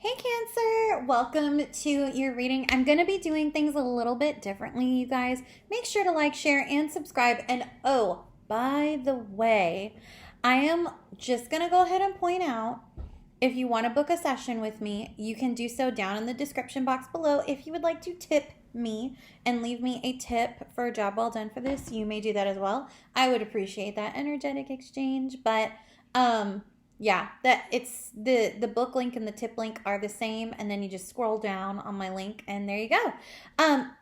Hey Cancer, welcome to your reading. I'm going to be doing things a little bit differently, you guys. Make sure to like, share, and subscribe. And oh, by the way, I am just going to go ahead and point out, if you want to book a session with me, you can do so down in the description box below. If you would like to tip me and leave me a tip for a job well done for this, you may do that as well. I would appreciate that energetic exchange, but yeah, that it's the book link and the tip link are the same, and then you just scroll down on my link and there you go.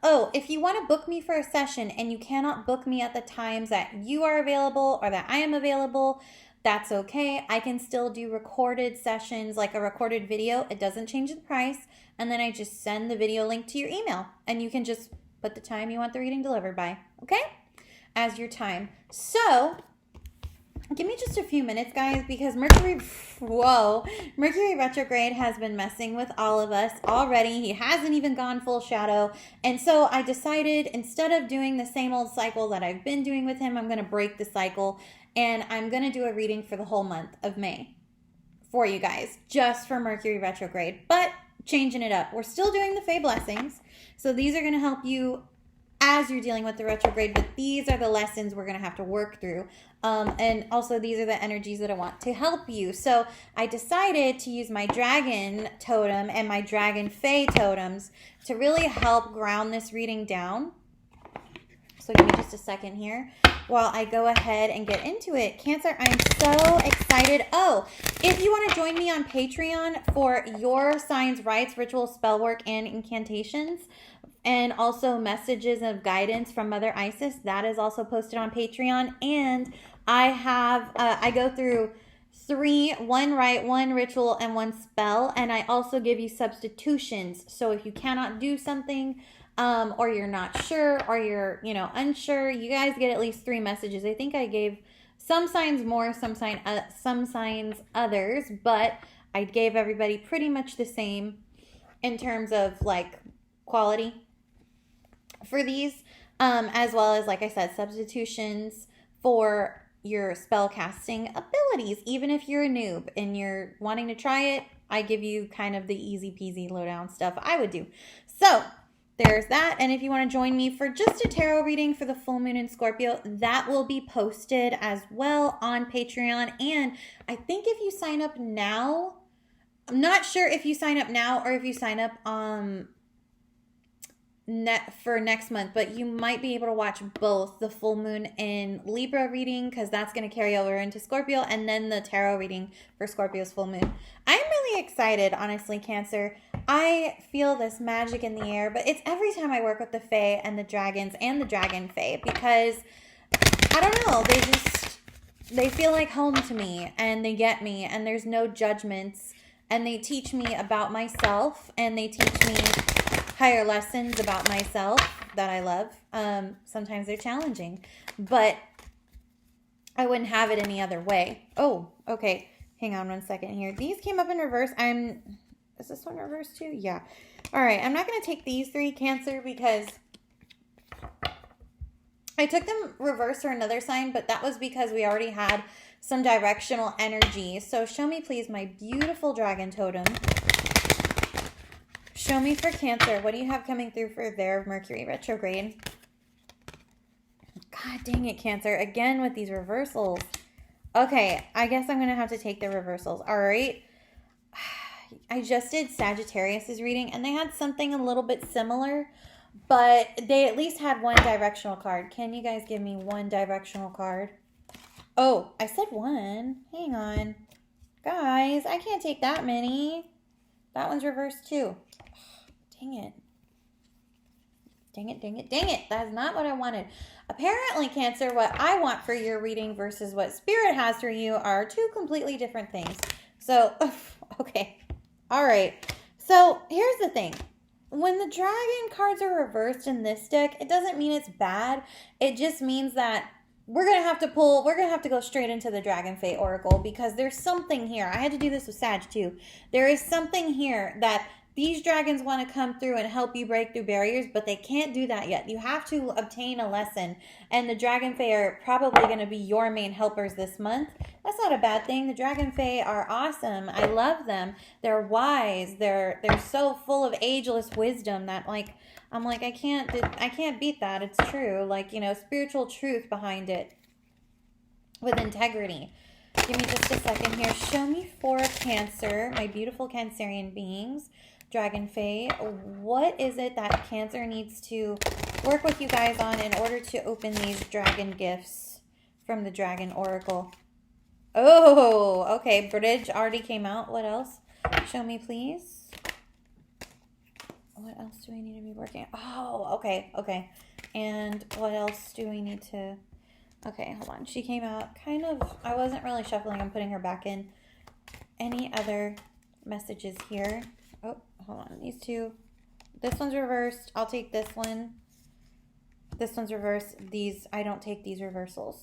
Oh, if you want to book me for a session and you cannot book me at the times that you are available or that I am available, that's okay. I can still do recorded sessions, like a recorded video. It doesn't change the price, and then I just send the video link to your email, and you can just put the time you want the reading delivered by, okay, as your time. So give me just a few minutes, guys, because Mercury retrograde has been messing with all of us already. He hasn't even gone full shadow. And so I decided, instead of doing the same old cycle that I've been doing with him, I'm going to break the cycle. And I'm going to do a reading for the whole month of May for you guys, just for Mercury retrograde, but changing it up. We're still doing the Fae blessings. So these are going to help you as you're dealing with the retrograde, but these are the lessons we're going to have to work through. And also these are the energies that I want to help you. So I decided to use my dragon totem and my Dragonfae totems to really help ground this reading down. So give me just a second here while I go ahead and get into it. Cancer, I'm so excited. Oh, if you want to join me on Patreon for your signs, rites, rituals, spell work, and incantations, and also messages of guidance from Mother Isis, that is also posted on Patreon. And I have, I go through one rite, one ritual, and one spell. And I also give you substitutions. So if you cannot do something, or you're not sure, or you're, unsure, you guys get at least 3 messages. I think I gave some signs more, some signs others, but I gave everybody pretty much the same in terms of like quality for these, as well as, like I said, substitutions for your spell casting abilities. Even if you're a noob and you're wanting to try it, I give you kind of the easy peasy lowdown stuff I would do. So there's that. And if you want to join me for just a tarot reading for the full moon in Scorpio, that will be posted as well on Patreon. And I think if you sign up now, I'm not sure if you sign up now or if you sign up for next month, but you might be able to watch both the full moon in Libra reading, because that's going to carry over into Scorpio, and then the tarot reading for Scorpio's full moon. I'm really excited, honestly, Cancer. I feel this magic in the air, but it's every time I work with the Fae and the dragons and the Dragonfae, because I don't know, they feel like home to me, and they get me, and there's no judgments, and they teach me about myself, and they teach me higher lessons about myself that I love. Sometimes they're challenging, but I wouldn't have it any other way. Oh, okay. Hang on one second here. These came up in reverse. Is this one reversed too? Yeah. All right. I'm not going to take these 3, Cancer, because I took them reverse for another sign, but that was because we already had some directional energy. So show me, please, my beautiful dragon totem. Show me for Cancer. What do you have coming through for their Mercury retrograde? God dang it, Cancer. Again with these reversals. Okay, I guess I'm going to have to take the reversals. All right. I just did Sagittarius's reading, and they had something a little bit similar, but they at least had one directional card. Can you guys give me one directional card? Oh, I said one. Hang on. Guys, I can't take that many. That one's reversed too. Dang it. Dang it, dang it, dang it. That's not what I wanted. Apparently, Cancer, what I want for your reading versus what Spirit has for you are 2 completely different things. So, okay. All right. So, here's the thing. When the dragon cards are reversed in this deck, it doesn't mean it's bad. It just means that we're going to have to go straight into the Dragonfae Oracle, because there's something here. I had to do this with Sag too. There is something here that these dragons want to come through and help you break through barriers, but they can't do that yet. You have to obtain a lesson, and the Dragonfae are probably going to be your main helpers this month. That's not a bad thing. The Dragonfae are awesome. I love them. They're wise. They're so full of ageless wisdom that, like, I'm like, I can't beat that. It's true. Like, you know, spiritual truth behind it with integrity. Give me just a second here. Show me for Cancer, my beautiful Cancerian beings. Dragonfae, what is it that Cancer needs to work with you guys on in order to open these dragon gifts from the Dragon Oracle? Oh, okay. Bridge already came out. What else? Show me, please. What else do we need to be working on? Oh, okay, okay. And what else do we need to... Okay, hold on. She came out kind of... I wasn't really shuffling. I'm putting her back in. Any other messages here? Oh, hold on. These two. This one's reversed. I'll take this one. This one's reversed. These, I don't take these reversals.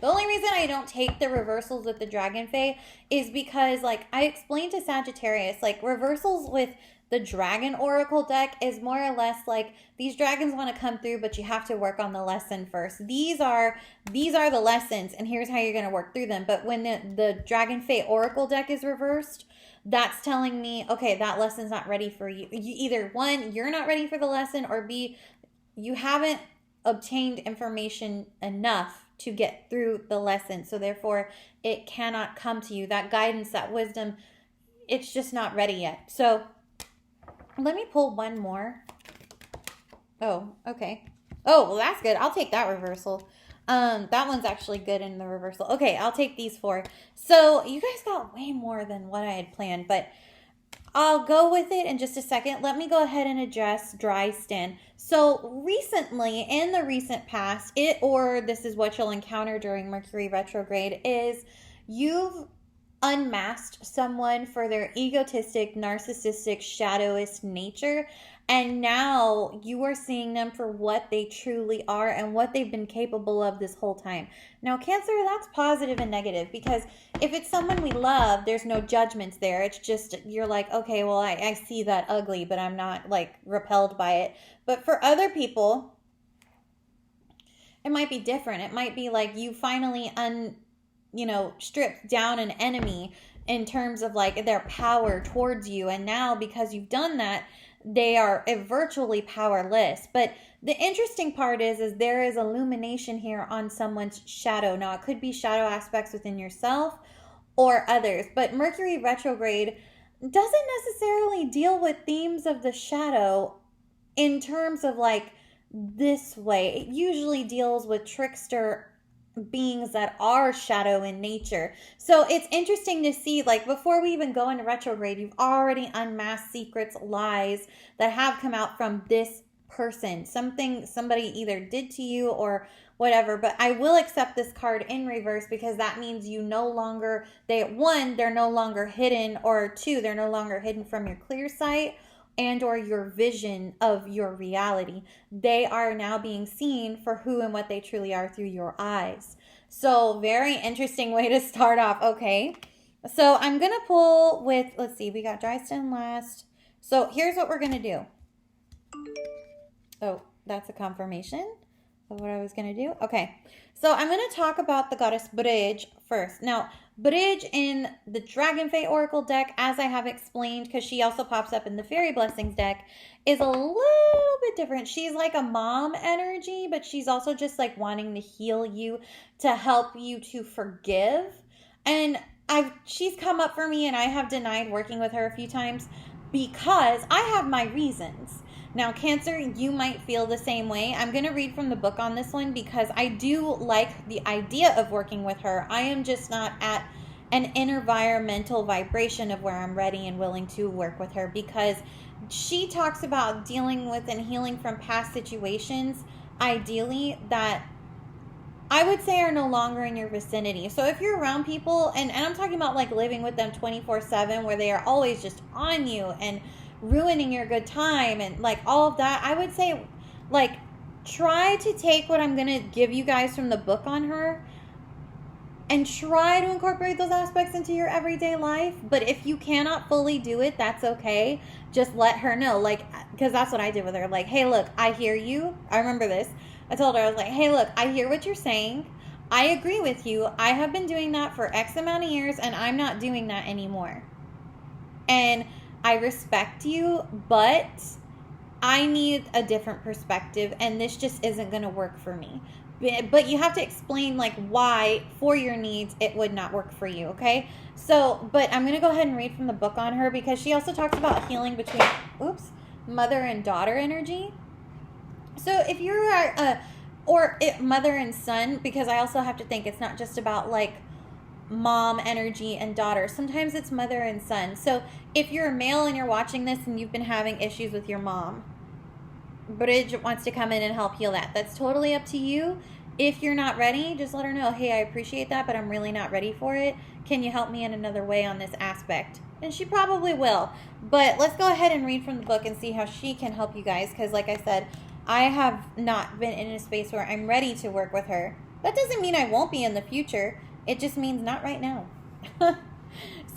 The only reason I don't take the reversals with the Dragonfae is because, like, I explained to Sagittarius, like, reversals with the Dragon Oracle deck is more or less like these dragons want to come through, but you have to work on the lesson first. These are the lessons, and here's how you're going to work through them. But when the Dragonfae Oracle deck is reversed, that's telling me, okay, that lesson's not ready for you. Either one, you're not ready for the lesson, or B, you haven't obtained information enough to get through the lesson. So therefore, it cannot come to you. That guidance, that wisdom, it's just not ready yet. So let me pull one more. Oh, okay. Oh, well, that's good. I'll take that reversal. That one's actually good in the reversal. Okay, I'll take these four. So you guys got way more than what I had planned, but I'll go with it in just a second. Let me go ahead and address Drystan. So recently, in the recent past, this is what you'll encounter during Mercury retrograde, is you've unmasked someone for their egotistic, narcissistic, shadowist nature, and now you are seeing them for what they truly are and what they've been capable of this whole time. Now, Cancer, that's positive and negative, because if it's someone we love, there's no judgments there. It's just, you're like, okay, well, I see that ugly, but I'm not, like, repelled by it. But for other people, it might be different. It might be like you finally stripped down an enemy in terms of, like, their power towards you. And now, because you've done that, they are virtually powerless. But the interesting part is there is illumination here on someone's shadow. Now, it could be shadow aspects within yourself or others. But Mercury retrograde doesn't necessarily deal with themes of the shadow in terms of, like, this way. It usually deals with trickster beings that are shadow in nature. So it's interesting to see, like, before we even go into retrograde, you've already unmasked secrets, lies that have come out from this person. Something somebody either did to you or whatever. But I will accept this card in reverse, because that means they're no longer hidden, or two, they're no longer hidden from your clear sight and or your vision of your reality. They are now being seen for who and what they truly are through your eyes. So very interesting way to start off. Okay, so I'm going to pull with, let's see, we got Drystan last. So here's what we're going to do. Oh, that's a confirmation of what I was going to do. Okay, so I'm going to talk about the goddess Bridge first. Now, Bridge in the Dragonfae Oracle deck, as I have explained, because she also pops up in the Fairy Blessings deck, is a little bit different. She's like a mom energy, but she's also just like wanting to heal you, to help you to forgive. And she's come up for me, and I have denied working with her a few times because I have my reasons. Now, Cancer, you might feel the same way. I'm going to read from the book on this one because I do like the idea of working with her. I am just not at an environmental vibration of where I'm ready and willing to work with her, because she talks about dealing with and healing from past situations, ideally, that I would say are no longer in your vicinity. So if you're around people, and I'm talking about like living with them 24/7, where they are always just on you and ruining your good time and like all of that, I would say, like, try to take what I'm going to give you guys from the book on her and try to incorporate those aspects into your everyday life. But if you cannot fully do it, that's okay. Just let her know. Like, because that's what I did with her. Like, hey, look, I hear you. I remember this. I told her, I was like, hey, look, I hear what you're saying. I agree with you. I have been doing that for X amount of years, and I'm not doing that anymore. And I respect you, but I need a different perspective, and this just isn't going to work for me. But you have to explain, like, why, for your needs, it would not work for you, okay? So, but I'm going to go ahead and read from the book on her, because she also talks about healing between, mother and daughter energy. So if you're mother and son, because I also have to think it's not just about, like, mom energy and daughter. Sometimes it's mother and son. So if you're a male and you're watching this and you've been having issues with your mom, Bridge wants to come in and help heal that. That's totally up to you. If you're not ready, just let her know, hey, I appreciate that, but I'm really not ready for it. Can you help me in another way on this aspect? And she probably will. But let's go ahead and read from the book and see how she can help you guys. Because like I said, I have not been in a space where I'm ready to work with her. That doesn't mean I won't be in the future. It just means not right now.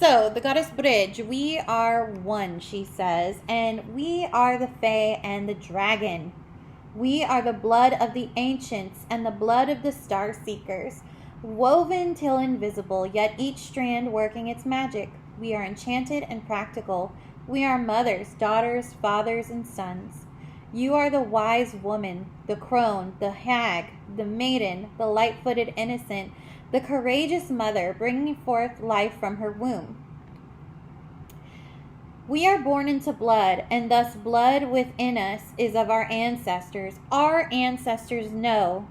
So, the goddess Bridge, we are one, she says, and we are the Fae and the dragon. We are the blood of the ancients and the blood of the star seekers, woven till invisible, yet each strand working its magic. We are enchanted and practical. We are mothers, daughters, fathers, and sons. You are the wise woman, the crone, the hag, the maiden, the light-footed innocent, the courageous mother, bringing forth life from her womb. We are born into blood, and thus blood within us is of our ancestors. Our ancestors know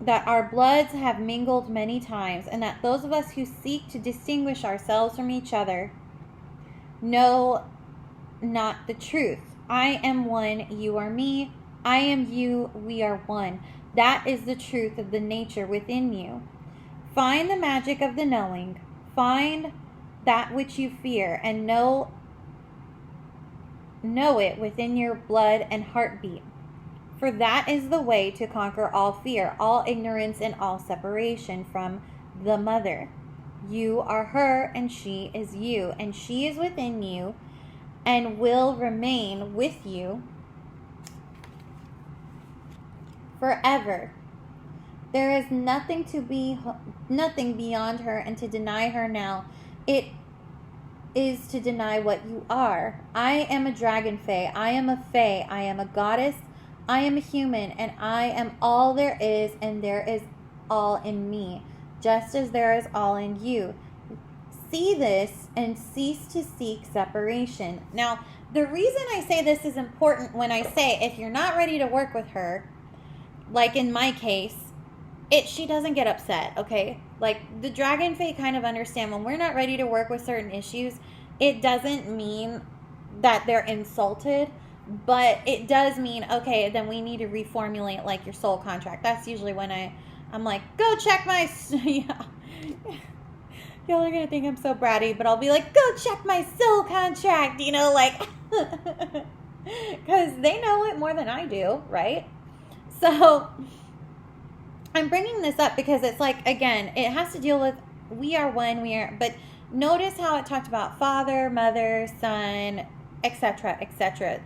that our bloods have mingled many times, and that those of us who seek to distinguish ourselves from each other know not the truth. I am one, you are me. I am you, we are one. That is the truth of the nature within you. Find the magic of the knowing. Find that which you fear, and know it within your blood and heartbeat. For that is the way to conquer all fear, all ignorance, and all separation from the mother. You are her, and she is you, and she is within you, and will remain with you forever. There is nothing beyond her, and to deny her now, it is to deny what you are. I am a Dragonfae. I am a Fae. I am a goddess. I am a human, and I am all there is, and there is all in me, just as there is all in you. See this and cease to seek separation. Now, the reason I say this is important when I say if you're not ready to work with her, like in my case, she doesn't get upset, okay? Like, the Dragonfae kind of understand when we're not ready to work with certain issues, it doesn't mean that they're insulted, but it does mean, okay, then we need to reformulate, like, your soul contract. That's usually when I'm like, go check my, yeah. Y'all are going to think I'm so bratty, but I'll be like, go check my soul contract, you know, like, because they know it more than I do, right? So I'm bringing this up because it's like, again, it has to deal with we are one, but notice how it talked about father, mother, son, etc., etc.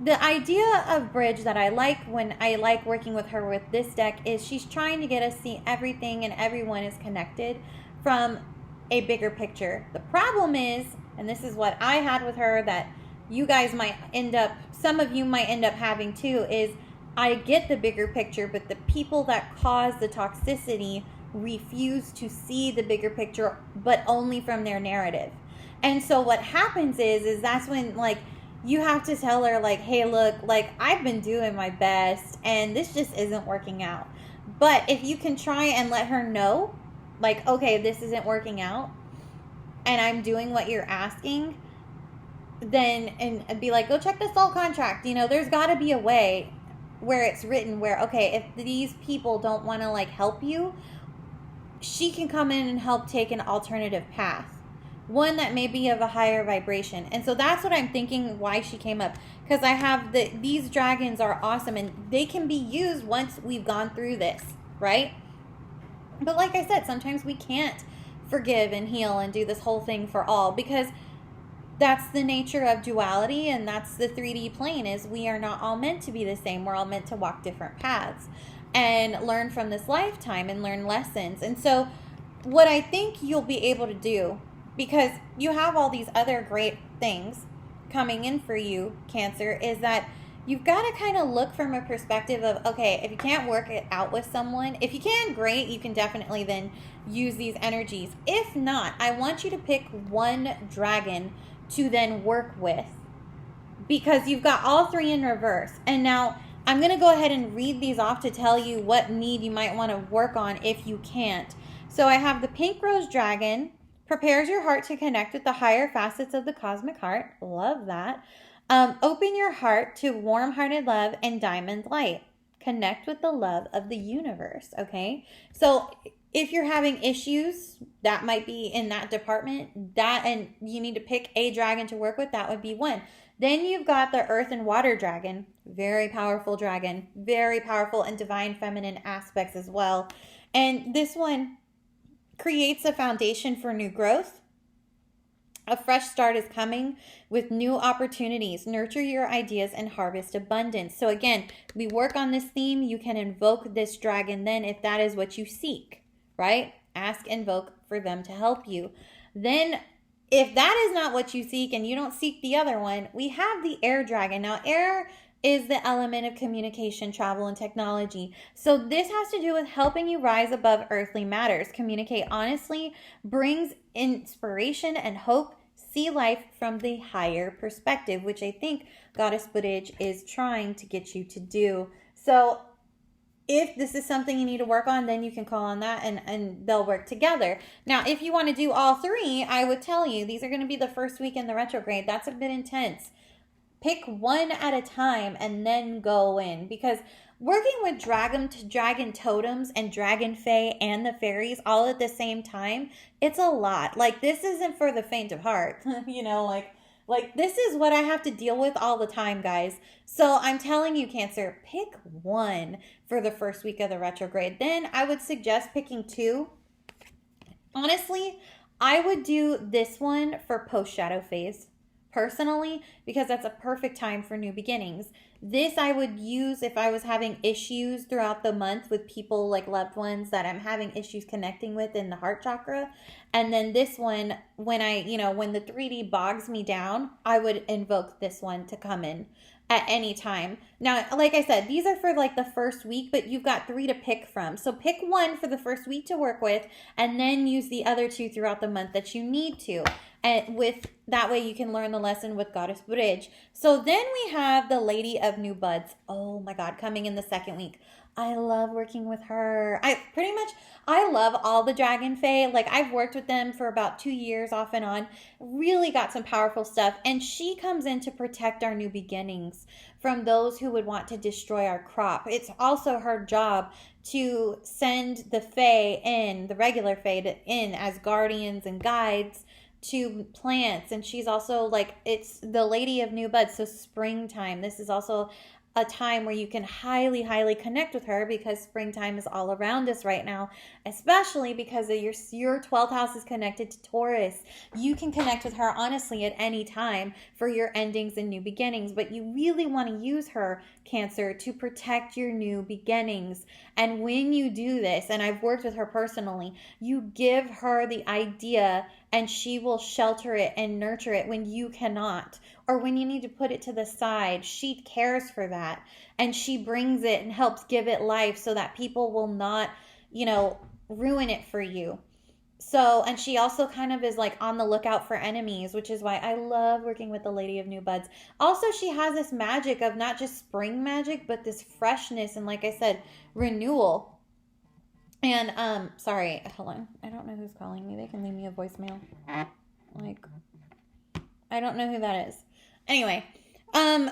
The idea of Bridge that I like when I like working with her with this deck is she's trying to get us to see everything and everyone is connected from a bigger picture. The problem is, and this is what I had with her that you guys might end up, some of you might end up having too, is I get the bigger picture, but the people that cause the toxicity refuse to see the bigger picture, but only from their narrative. And so what happens is that's when, like, you have to tell her, like, hey, look, like, I've been doing my best, and this just isn't working out. But if you can try and let her know, like, okay, this isn't working out, and I'm doing what you're asking, then, and be like, go check the soul contract. You know, there's got to be a way where it's written where, okay, if these people don't want to, like, help you, she can come in and help take an alternative path, one that may be of a higher vibration. And so that's what I'm thinking why she came up, because I have these dragons are awesome, and they can be used once we've gone through this, right? But like I said, sometimes we can't forgive and heal and do this whole thing for all, because that's the nature of duality, and that's the 3D plane, is we are not all meant to be the same. We're all meant to walk different paths and learn from this lifetime and learn lessons. And so what I think you'll be able to do, because you have all these other great things coming in for you, Cancer, is that you've got to kind of look from a perspective of, okay, if you can't work it out with someone, if you can, great, you can definitely then use these energies. If not, I want you to pick one dragon to then work with, because you've got all three in reverse. And now I'm going to go ahead and read these off to tell you what need you might want to work on if you can't. So I have the pink rose dragon, prepares your heart to connect with the higher facets of the cosmic heart. Love that. Open your heart to warm-hearted love and diamond light. Connect with the love of the universe, okay? So if you're having issues, that might be in that department, that, and you need to pick a dragon to work with, that would be one. Then you've got the earth and water dragon. Very powerful dragon. Very powerful and divine feminine aspects as well. And this one creates a foundation for new growth. A fresh start is coming with new opportunities. Nurture your ideas and harvest abundance. So again, we work on this theme. You can invoke this dragon then if that is what you seek, right? Ask, invoke for them to help you. Then if that is not what you seek and you don't seek the other one, we have the air dragon. Now, air is the element of communication, travel, and technology. So this has to do with helping you rise above earthly matters, communicate honestly, brings inspiration and hope, see life from the higher perspective, which I think Goddess Footage is trying to get you to do. So if this is something you need to work on, then you can call on that and they'll work together. Now, if you want to do all three, I would tell you these are going to be the first week in the retrograde. That's a bit intense. Pick one at a time and then go in, because working with dragon totems and Dragonfae and the fairies all at the same time, it's a lot. Like, this isn't for the faint of heart. You know, like this is what I have to deal with all the time, guys. So I'm telling you, Cancer, pick one for the first week of the retrograde. Then I would suggest picking two. Honestly, I would do this one for post-shadow phase, personally, because that's a perfect time for new beginnings. This I would use if I was having issues throughout the month with people, like loved ones that I'm having issues connecting with in the heart chakra. And then this one, when when the 3D bogs me down, I would invoke this one to come in at any time. Now, like I said, these are for like the first week, but you've got three to pick from. So pick one for the first week to work with, and then use the other two throughout the month that you need to. And with that way you can learn the lesson with Goddess Bridge. So then we have the Lady of New Buds. Oh my God, coming in the second week. I love working with her. I love all the Dragonfae. Like, I've worked with them for about 2 years off and on. Really got some powerful stuff. And she comes in to protect our new beginnings from those who would want to destroy our crop. It's also her job to send the Fae in, the regular Fae in as guardians and guides to plants. And she's also like, it's the Lady of New Buds, so springtime. This is also a time where you can highly connect with her, because springtime is all around us right now, especially because of your 12th house is connected to Taurus. You can connect with her honestly at any time for your endings and new beginnings, but you really want to use her, Cancer, to protect your new beginnings. And when you do this, and I've worked with her personally, you give her the idea and she will shelter it and nurture it when you cannot, or when you need to put it to the side. She cares for that, and she brings it and helps give it life so that people will not, ruin it for you. So, and she also kind of is like on the lookout for enemies, which is why I love working with the Lady of New Buds. Also, she has this magic of not just spring magic, but this freshness and, like I said, renewal. And, sorry, hold on. I don't know who's calling me. They can leave me a voicemail. Like, I don't know who that is. Anyway, so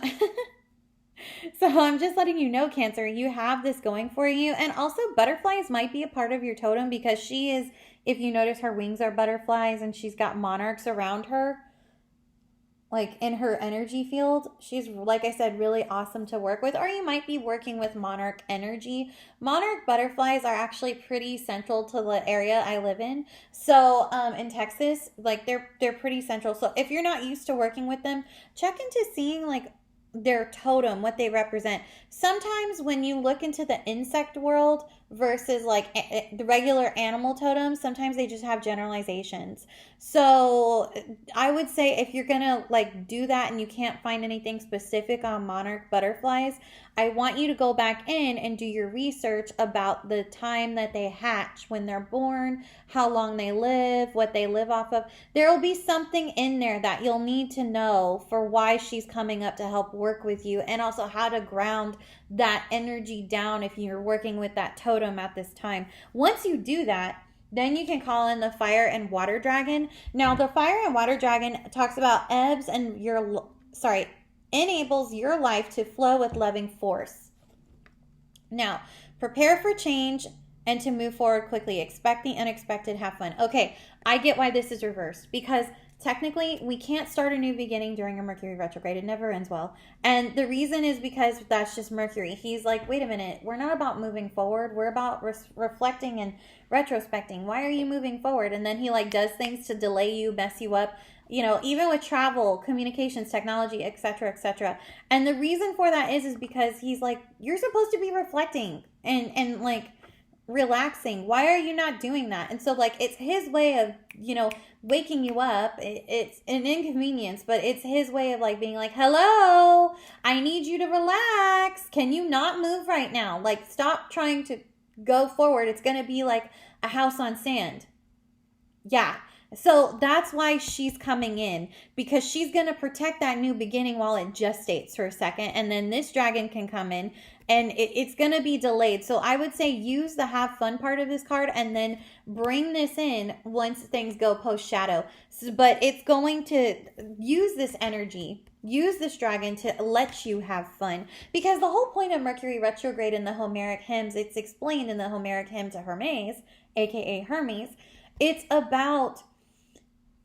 I'm just letting you know, Cancer, you have this going for you. And also, butterflies might be a part of your totem, because she is, if you notice, her wings are butterflies and she's got monarchs around her. like in her energy field. She's, like I said, really awesome to work with. Or you might be working with monarch energy. Monarch butterflies are actually pretty central to the area I live in. So in Texas, like they're pretty central. So if you're not used to working with them, check into seeing like their totem, what they represent. Sometimes when you look into the insect world versus like the regular animal totems, sometimes they just have generalizations. So I would say if you're gonna like do that and you can't find anything specific on monarch butterflies, I want you to go back in and do your research about the time that they hatch, when they're born, how long they live, what they live off of. There will be something in there that you'll need to know for why she's coming up to help work with you, and also how to ground that energy down if you're working with that totem at this time. Once you do that, then you can call in the fire and water dragon. Now, the fire and water dragon talks about ebbs and enables your life to flow with loving force. Now, prepare for change and to move forward quickly. Expect the unexpected, have fun. Okay, I get why this is reversed, because technically we can't start a new beginning during a Mercury retrograde. It never ends well. And the reason is because that's just Mercury. He's like, wait a minute, we're not about moving forward. We're about reflecting and retrospecting. Why are you moving forward? And then he like does things to delay you, mess you up. You know, even with travel, communications, technology, etc., etc. And the reason for that is because he's like, you're supposed to be reflecting and like relaxing. Why are you not doing that? And so like it's his way of, you know, waking you up. It's an inconvenience, but it's his way of like being like, hello, I need you to relax. Can you not move right now? Like, stop trying to go forward. It's going to be like a house on sand. Yeah. So that's why she's coming in, because she's going to protect that new beginning while it gestates for a second. And then this dragon can come in and it's going to be delayed. So I would say use the have fun part of this card and then bring this in once things go post shadow. But it's going to use this energy, use this dragon to let you have fun. Because the whole point of Mercury retrograde in the Homeric hymns, it's explained in the Homeric hymn to Hermes, aka Hermes. It's about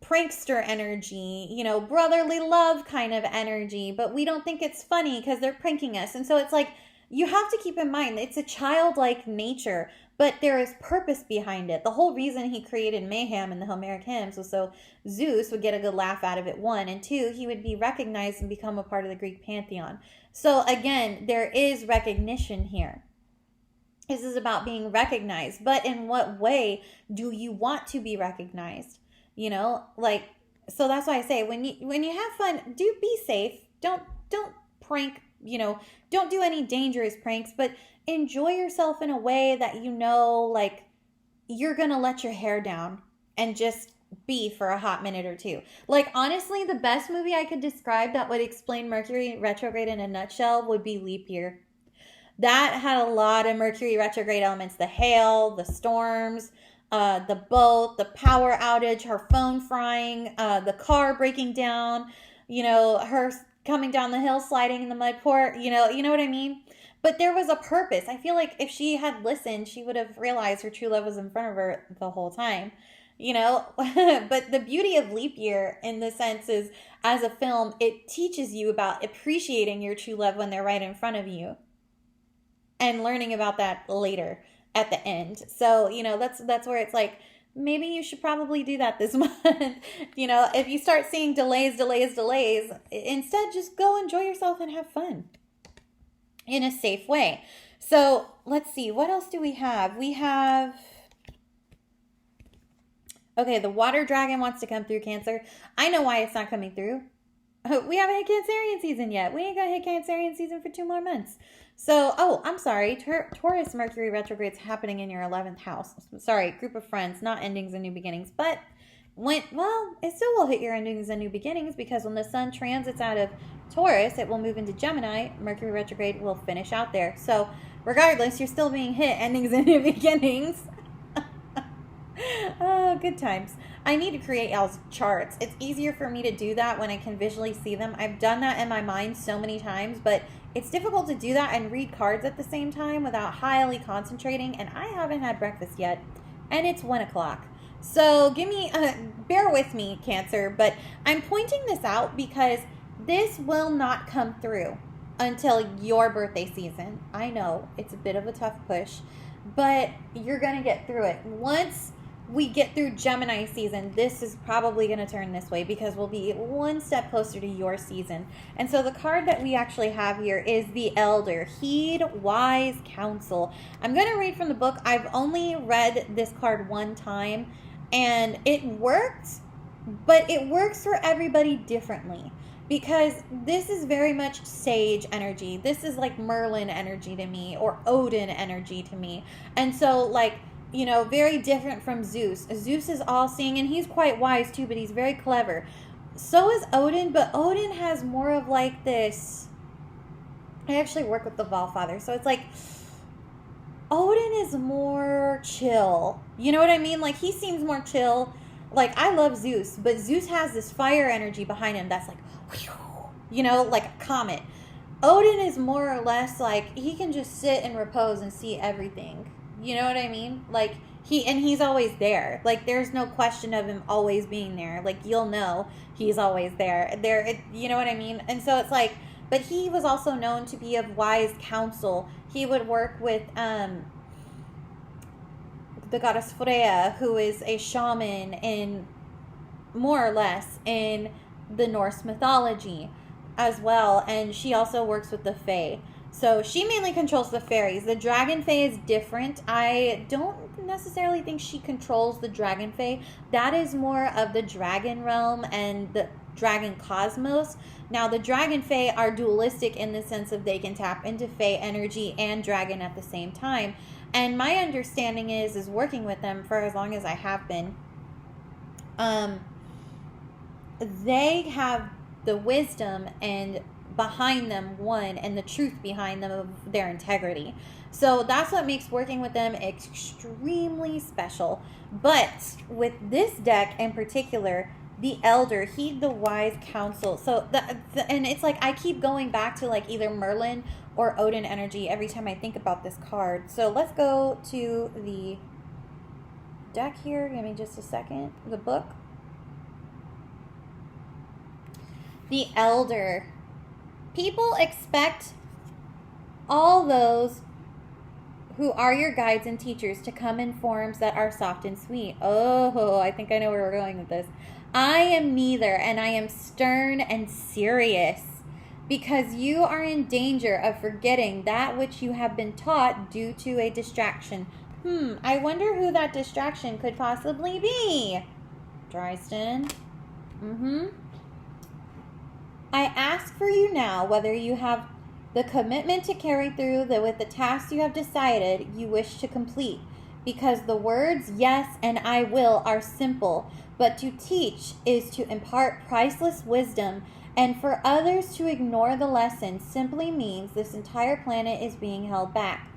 prankster energy, you know, brotherly love kind of energy, but we don't think it's funny because they're pranking us. And so it's like, you have to keep in mind, it's a childlike nature, but there is purpose behind it. The whole reason he created mayhem in the Homeric hymns was so Zeus would get a good laugh out of it, one, and two, he would be recognized and become a part of the Greek pantheon. So again, there is recognition here. This is about being recognized, but in what way do you want to be recognized? You know, like, so that's why I say when you have fun, do be safe. Don't prank, you know, don't do any dangerous pranks, but enjoy yourself in a way that, you know, like you're going to let your hair down and just be for a hot minute or two. Like, honestly, the best movie I could describe that would explain Mercury retrograde in a nutshell would be Leap Year. That had a lot of Mercury retrograde elements, the hail, the storms, the boat, the power outage, her phone frying, the car breaking down, you know, her coming down the hill, sliding in the mud port, you know what I mean? But there was a purpose. I feel like if she had listened, she would have realized her true love was in front of her the whole time, you know? But the beauty of Leap Year in the sense is, as a film, it teaches you about appreciating your true love when they're right in front of you and learning about that later at the end. So, you know, that's where it's like, maybe you should probably do that this month. You know, if you start seeing delays, instead just go enjoy yourself and have fun in a safe way. So let's see, what else do we have? We have, okay, the water dragon wants to come through Cancer. I know why it's not coming through. We haven't hit Cancerian season yet. We ain't gonna hit Cancerian season for 2 more months. So, oh, I'm sorry. Taurus Mercury retrograde's happening in your 11th house. Sorry, group of friends, not endings and new beginnings. But, it still will hit your endings and new beginnings, because when the sun transits out of Taurus, it will move into Gemini. Mercury retrograde will finish out there. So, regardless, you're still being hit endings and new beginnings. Oh, good times. I need to create y'all's charts. It's easier for me to do that when I can visually see them. I've done that in my mind so many times, but it's difficult to do that and read cards at the same time without highly concentrating, and I haven't had breakfast yet, and it's 1 o'clock. So bear with me, Cancer, but I'm pointing this out because this will not come through until your birthday season. I know it's a bit of a tough push, but you're going to get through it. Once we get through Gemini season, this is probably going to turn this way because we'll be one step closer to your season. And so the card that we actually have here is the Elder. Heed wise counsel. I'm going to read from the book. I've only read this card one time, and it worked, but it works for everybody differently. Because this is very much sage energy. This is like Merlin energy to me, or Odin energy to me. And so, like, you know, very different from Zeus. Zeus is all-seeing, and he's quite wise too, but he's very clever. So is Odin, but Odin has more of like this... I actually work with the Valfather, so it's like... Odin is more chill. You know what I mean? Like, he seems more chill. Like, I love Zeus, but Zeus has this fire energy behind him that's like... You know, like a comet. Odin is more or less like, he can just sit and repose and see everything. You know what I mean? Like, he's always there. Like, there's no question of him always being there. Like, you'll know he's always there. You know what I mean? And so it's like, but he was also known to be of wise counsel. He would work with the goddess Freya, who is a shaman in, more or less, in the Norse mythology as well, and she also works with the Fae. So she mainly controls the fairies. The Dragonfae is different. I don't necessarily think she controls the Dragonfae. That is more of the dragon realm and the dragon cosmos. Now the Dragonfae are dualistic in the sense of they can tap into Fae energy and dragon at the same time. And my understanding is working with them for as long as I have been, they have the wisdom and behind them and the truth behind them of their integrity. So that's what makes working with them extremely special. But with this deck in particular, the Elder, heed the wise counsel. So and it's like I keep going back to like either Merlin or Odin energy every time I think about this card. So let's go to the deck here. Give me just a second. The book. The Elder. People expect all those who are your guides and teachers to come in forms that are soft and sweet. Oh, I think I know where we're going with this. I am neither, and I am stern and serious, because you are in danger of forgetting that which you have been taught due to a distraction. I wonder who that distraction could possibly be. Dryston. I ask for you now whether you have the commitment to carry through with the tasks you have decided you wish to complete, because the words yes and I will are simple, but to teach is to impart priceless wisdom, and for others to ignore the lesson simply means this entire planet is being held back.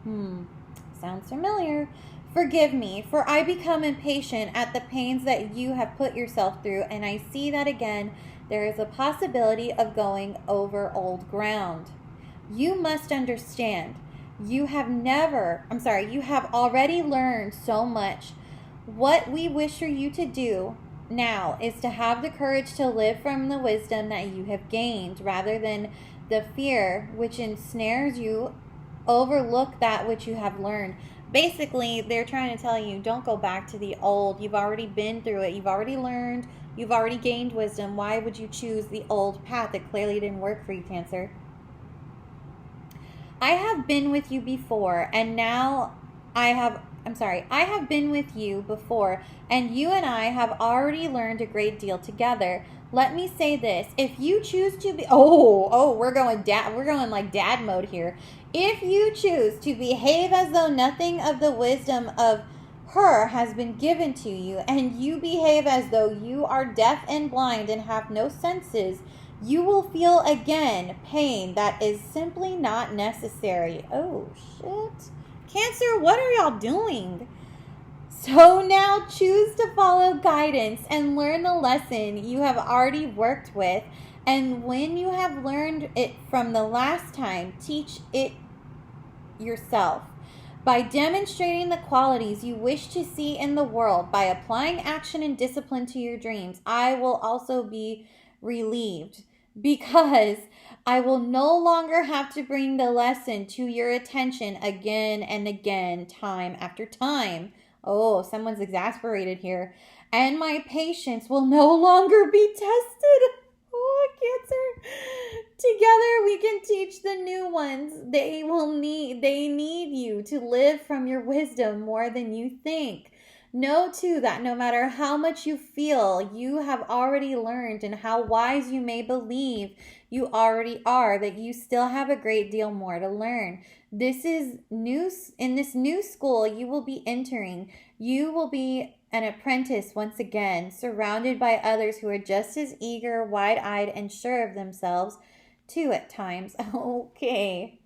Sounds familiar. Forgive me, for I become impatient at the pains that you have put yourself through, and I see that again there is a possibility of going over old ground. You must understand, you have already learned so much. What we wish for you to do now is to have the courage to live from the wisdom that you have gained, rather than the fear which ensnares you. Overlook that which you have learned. Basically, they're trying to tell you, don't go back to the old. You've already been through it. You've already learned. You've already gained wisdom. Why would you choose the old path? It clearly didn't work for you, Cancer. I have been with you before, and now I have been with you before, and you and I have already learned a great deal together. Let me say this. If you choose to be... we're going like dad mode here. If you choose to behave as though nothing of the wisdom of her has been given to you, and you behave as though you are deaf and blind and have no senses, you will feel again pain that is simply not necessary. Oh, shit. Cancer, what are y'all doing? So now choose to follow guidance and learn the lesson you have already worked with. And when you have learned it from the last time, teach it yourself. By demonstrating the qualities you wish to see in the world, by applying action and discipline to your dreams, I will also be relieved, because I will no longer have to bring the lesson to your attention again and again, time after time. Oh, someone's exasperated here. And my patience will no longer be tested. Oh, Cancer. Together we can teach the new ones. They need you to live from your wisdom more than you think. Know too that no matter how much you feel you have already learned and how wise you may believe you already are, that you still have a great deal more to learn. This is new. In this new school you will be entering, you will be an apprentice once again, surrounded by others who are just as eager, wide-eyed, and sure of themselves too at times. Okay.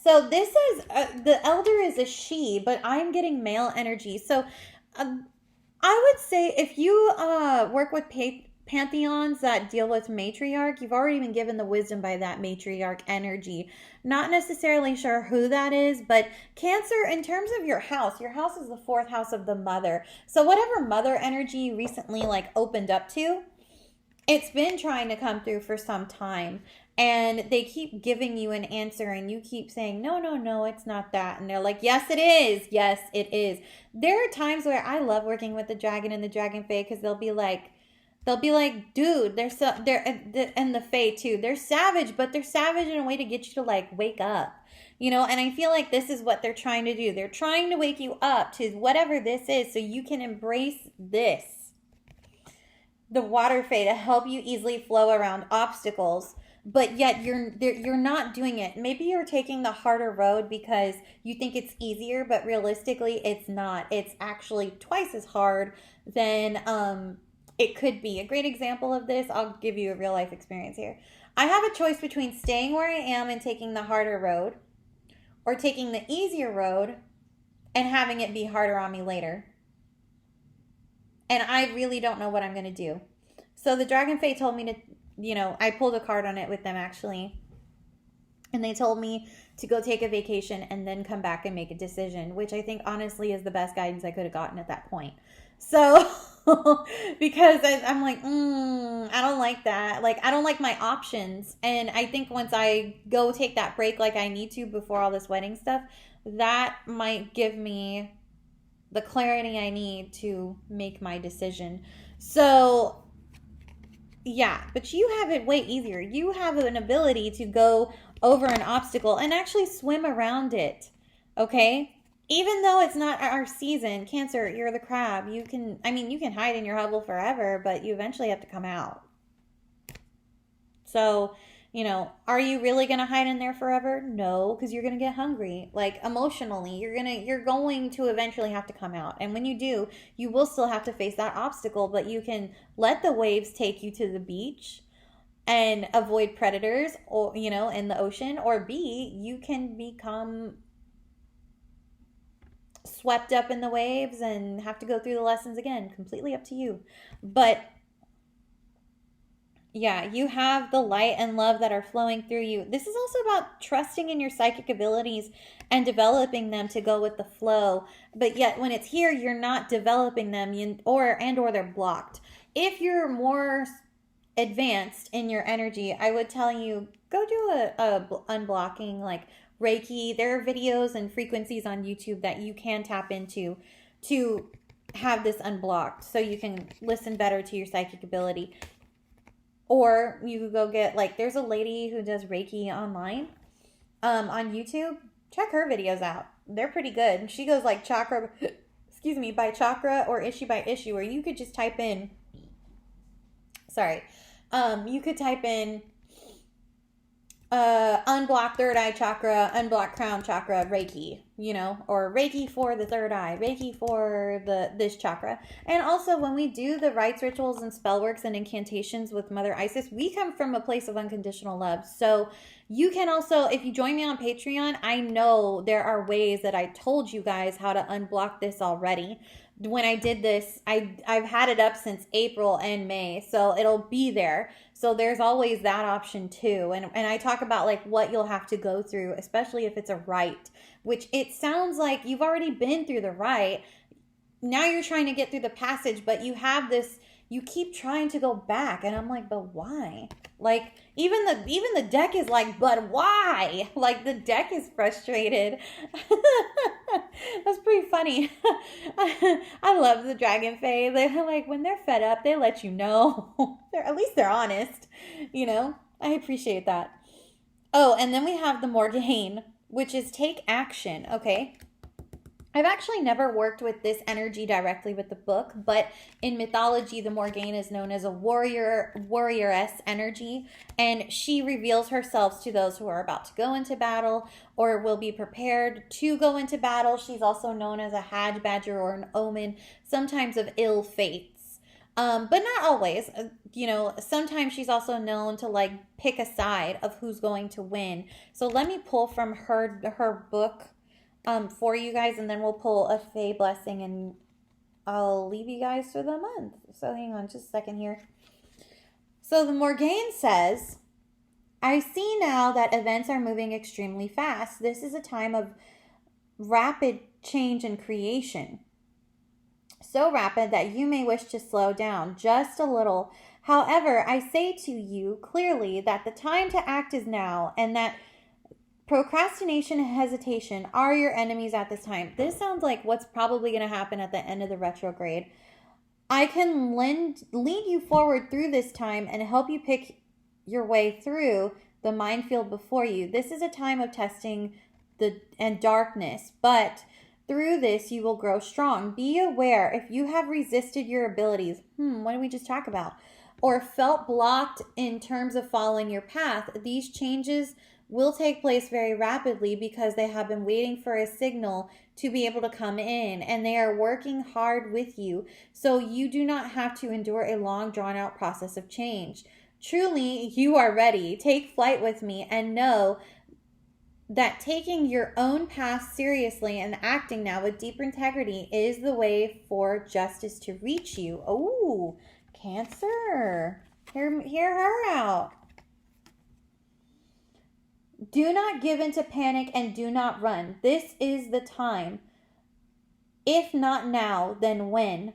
So this is, the elder is a she, but I'm getting male energy. So I would say if you work with pantheons that deal with matriarch, you've already been given the wisdom by that matriarch energy. Not necessarily sure who that is, but Cancer, in terms of your house is the 4th house of the mother. So whatever mother energy you recently like opened up to, it's been trying to come through for some time. And they keep giving you an answer and you keep saying, no, it's not that. And they're like, yes, it is. Yes, it is. There are times where I love working with the dragon and the Dragonfae, because they'll be like, dude, and the Fae too. They're savage, but they're savage in a way to get you to like wake up, you know? And I feel like this is what they're trying to do. They're trying to wake you up to whatever this is so you can embrace this. The Water Fae, to help you easily flow around obstacles. But yet you're not doing it. Maybe you're taking the harder road because you think it's easier, but realistically it's not. It's actually twice as hard than it could be. A great example of this, I'll give you a real life experience here. I have a choice between staying where I am and taking the harder road, or taking the easier road and having it be harder on me later. And I really don't know what I'm going to do. So the Dragonfae told me to, I pulled a card on it with them actually. And they told me to go take a vacation and then come back and make a decision, which I think honestly is the best guidance I could have gotten at that point. So, because I'm like, I don't like that. Like, I don't like my options. And I think once I go take that break like I need to before all this wedding stuff, that might give me the clarity I need to make my decision. So, yeah, but you have it way easier. You have an ability to go over an obstacle and actually swim around it, okay? Even though it's not our season, Cancer, you're the crab. You can hide in your hovel forever, but you eventually have to come out. So, are you really going to hide in there forever? No, because you're going to get hungry. Like, emotionally, you're going to eventually have to come out. And when you do, you will still have to face that obstacle, but you can let the waves take you to the beach and avoid predators, or, in the ocean. Or B, you can become swept up in the waves and have to go through the lessons again. Completely up to you. But yeah, you have the light and love that are flowing through you. This is also about trusting in your psychic abilities and developing them to go with the flow. But yet when it's here, you're not developing them, or they're blocked. If you're more advanced in your energy, I would tell you, go do a unblocking, like Reiki. There are videos and frequencies on YouTube that you can tap into to have this unblocked so you can listen better to your psychic ability. Or you could go get, there's a lady who does Reiki online on YouTube. Check her videos out. They're pretty good. She goes chakra, by chakra or issue by issue, or you could just type in, you could type in unblock third eye chakra, unblock crown chakra, Reiki, or Reiki for the third eye, Reiki for this chakra. And also when we do the rites, rituals, and spell works and incantations with Mother Isis, we come from a place of unconditional love. So you can also, if you join me on Patreon, I know there are ways that I told you guys how to unblock this already. when I did this, I've had it up since April and May, so it'll be there. So there's always that option too. And I talk about like what you'll have to go through, especially if it's a rite, which it sounds like you've already been through the rite. Now you're trying to get through the passage, but you have this, you keep trying to go back. And I'm like, but why? Like, even the deck is like, but why? Like, the deck is frustrated. That's pretty funny. I love the Dragonfae. They're like, when they're fed up, they let you know. At least they're honest. You know? I appreciate that. Oh, and then we have the Morgaine, which is take action. Okay. I've actually never worked with this energy directly with the book, but in mythology, the Morgaine is known as a warrioress energy, and she reveals herself to those who are about to go into battle or will be prepared to go into battle. She's also known as a hag badger or an omen, sometimes of ill fates, but not always. You know, sometimes she's also known to like pick a side of who's going to win. So let me pull from her book for you guys, and then we'll pull a Fae blessing, and I'll leave you guys for the month. So hang on just a second here. So the Morgaine says, I see now that events are moving extremely fast. This is a time of rapid change and creation. So rapid that you may wish to slow down just a little. However, I say to you clearly that the time to act is now, and that procrastination and hesitation are your enemies at this time. This sounds like what's probably going to happen at the end of the retrograde. I can lead you forward through this time and help you pick your way through the minefield before you. This is a time of testing and darkness, but through this you will grow strong. Be aware if you have resisted your abilities. What did we just talk about? Or felt blocked in terms of following your path. These changes will take place very rapidly because they have been waiting for a signal to be able to come in, and they are working hard with you, so you do not have to endure a long drawn out process of change. Truly, you are ready. Take flight with me and know that taking your own path seriously and acting now with deeper integrity is the way for justice to reach you. Oh, Cancer. Hear her out. Do not give in to panic and do not run. This is the time. If not now, then when?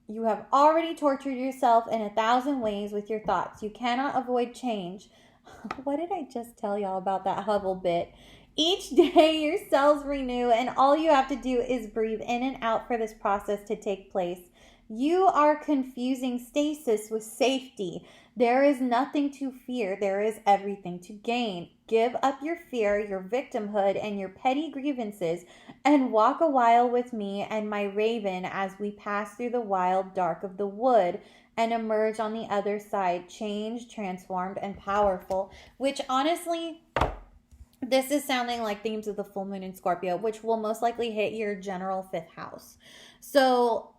You have already tortured yourself in 1,000 ways with your thoughts. You cannot avoid change. What did I just tell y'all about that Hubble bit? Each day your cells renew, and all you have to do is breathe in and out for this process to take place. You are confusing stasis with safety. There is nothing to fear. There is everything to gain. Give up your fear, your victimhood, and your petty grievances, and walk a while with me and my Ravynne as we pass through the wild dark of the wood and emerge on the other side, changed, transformed, and powerful. Which honestly, this is sounding like themes of the full moon in Scorpio, which will most likely hit your general 5th house. So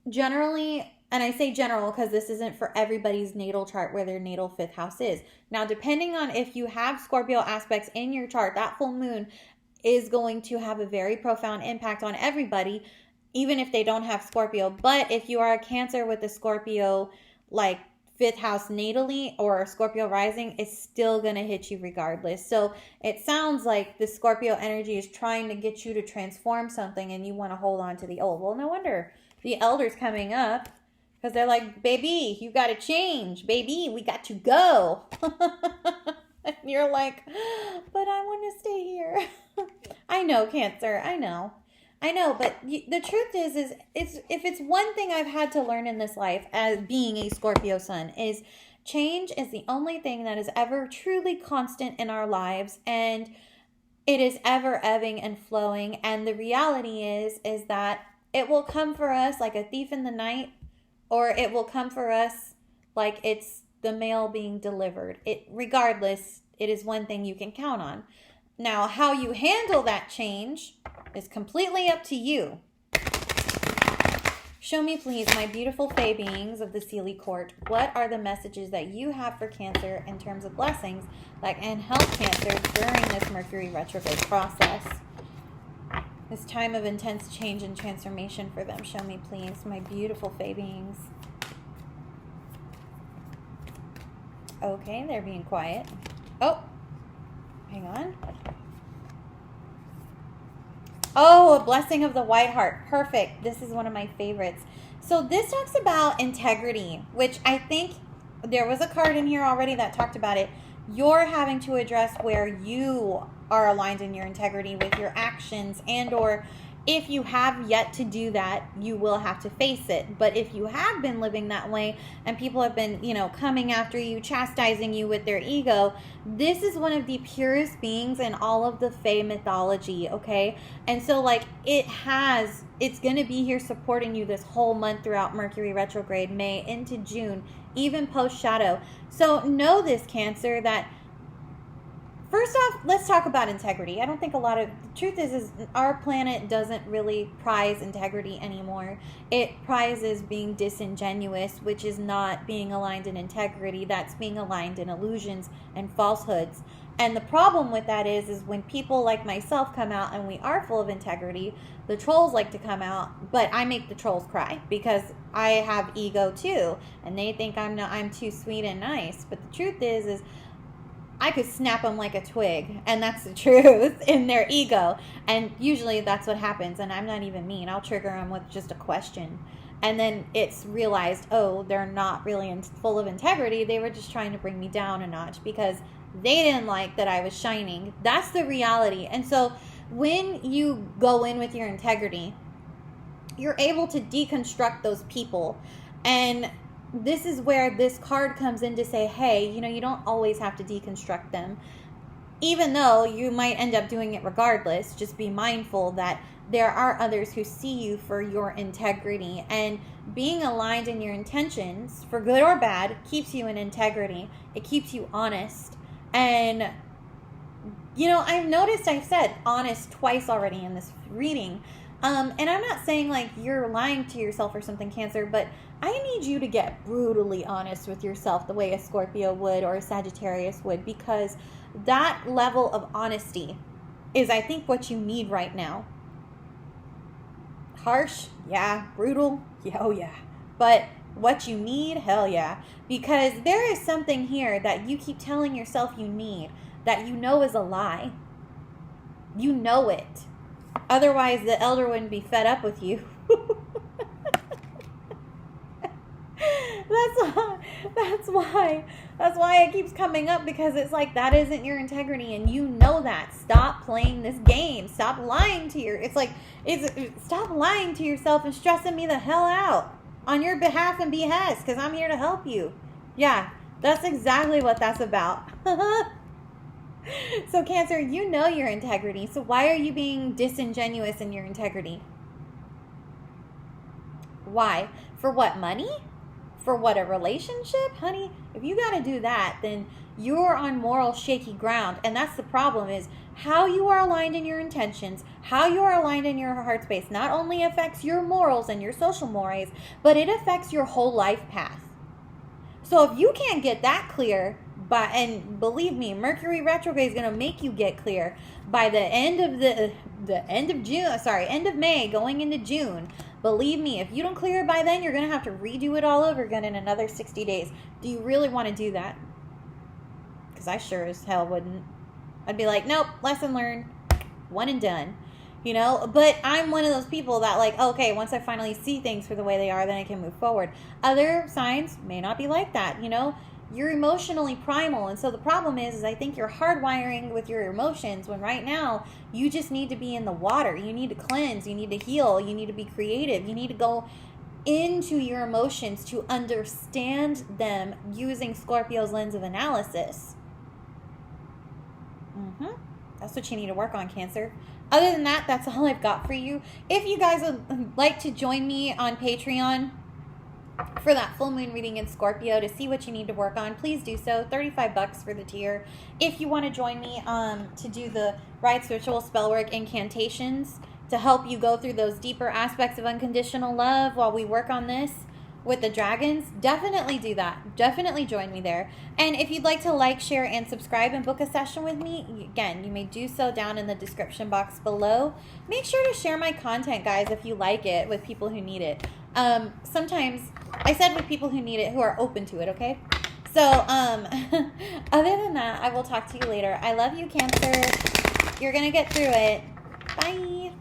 generally, and I say general because this isn't for everybody's natal chart where their natal 5th house is. Now, depending on if you have Scorpio aspects in your chart, that full moon is going to have a very profound impact on everybody, even if they don't have Scorpio. But if you are a Cancer with a Scorpio, like 5th house natally or a Scorpio rising, it's still going to hit you regardless. So it sounds like the Scorpio energy is trying to get you to transform something and you want to hold on to the old. Well, no wonder the elder's coming up. Because they're like, baby, you got to change. Baby, we got to go. And you're like, but I want to stay here. I know, Cancer. I know. But the truth is if it's one thing I've had to learn in this life as being a Scorpio sun is change is the only thing that is ever truly constant in our lives. And it is ever ebbing and flowing. And the reality is that it will come for us like a thief in the night. Or it will come for us like it's the mail being delivered. Regardless, it is one thing you can count on. Now, how you handle that change is completely up to you. Show me, please, my beautiful Fae beings of the Seelie Court. What are the messages that you have for Cancer in terms of blessings that can help Cancer during this Mercury retrograde process? This time of intense change and transformation for them. Show me, please, my beautiful Fae beings. Okay, they're being quiet. Oh, hang on. Oh, a blessing of the white heart. Perfect. This is one of my favorites. So this talks about integrity, which I think there was a card in here already that talked about it. You're having to address where you are aligned in your integrity with your actions, and or if you have yet to do that, you will have to face it. But if you have been living that way and people have been, you know, coming after you, chastising you with their ego, this is one of the purest beings in all of the Fae mythology, okay? And so, like, it's going to be here supporting you this whole month throughout Mercury retrograde, May into June, even post-shadow. So know this, Cancer, that first off, let's talk about integrity. I don't think the truth is our planet doesn't really prize integrity anymore. It prizes being disingenuous, which is not being aligned in integrity. That's being aligned in illusions and falsehoods. And the problem with that is when people like myself come out and we are full of integrity, the trolls like to come out, but I make the trolls cry because I have ego too, and they think I'm too sweet and nice. But the truth is I could snap them like a twig, and that's the truth, in their ego. And usually that's what happens, and I'm not even mean. I'll trigger them with just a question. And then it's realized, oh, they're not really full of integrity. They were just trying to bring me down a notch because they didn't like that I was shining. That's the reality. And so when you go in with your integrity, you're able to deconstruct those people. And this is where this card comes in to say, hey, you know, you don't always have to deconstruct them. Even though you might end up doing it regardless, just be mindful that there are others who see you for your integrity. And being aligned in your intentions, for good or bad, keeps you in integrity. It keeps you honest. And, you know, I've said honest twice already in this reading. And I'm not saying like you're lying to yourself or something, Cancer, but I need you to get brutally honest with yourself the way a Scorpio would or a Sagittarius would, because that level of honesty is, I think, what you need right now. Harsh? Yeah. Brutal? Yeah, oh yeah. But what you need? Hell yeah. Because there is something here that you keep telling yourself you need that you know is a lie. You know it. Otherwise, the elder wouldn't be fed up with you. That's why it keeps coming up, because it's like that isn't your integrity, and you know that. Stop playing this game. Stop lying to stop lying to yourself and stressing me the hell out on your behalf and behest, because I'm here to help you. Yeah, that's exactly what that's about. So Cancer, you know your integrity. So why are you being disingenuous in your integrity? Why? For what, money? For what, a relationship? Honey, if you got to do that, then you're on moral shaky ground. And that's the problem, is how you are aligned in your intentions, how you are aligned in your heart space, not only affects your morals and your social mores, but it affects your whole life path. So if you can't get that clear, and believe me, Mercury retrograde is going to make you get clear by the end of May, going into June. Believe me, if you don't clear it by then, you're going to have to redo it all over again in another 60 days. Do you really want to do that? Because I sure as hell wouldn't. I'd be like, nope, lesson learned, one and done. You know, but I'm one of those people that like, okay, once I finally see things for the way they are, then I can move forward. Other signs may not be like that, you know. You're emotionally primal, and so the problem is I think you're hardwiring with your emotions, when right now you just need to be in the water. You need to cleanse, you need to heal, you need to be creative, you need to go into your emotions to understand them using Scorpio's lens of analysis. That's what you need to work on, Cancer. Other than that, that's all I've got for you. If you guys would like to join me on Patreon for that full moon reading in Scorpio to see what you need to work on, please do so. $35 for the tier. If you want to join me to do the rites, ritual, spell work, incantations to help you go through those deeper aspects of unconditional love while we work on this, with the dragons, definitely do that. Definitely join me there. And if you'd like to like, share, and subscribe and book a session with me, again, you may do so down in the description box below. Make sure to share my content, guys, if you like it, with people who need it. Sometimes, I said with people who need it, who are open to it, okay? So, other than that, I will talk to you later. I love you, Cancer. You're going to get through it. Bye.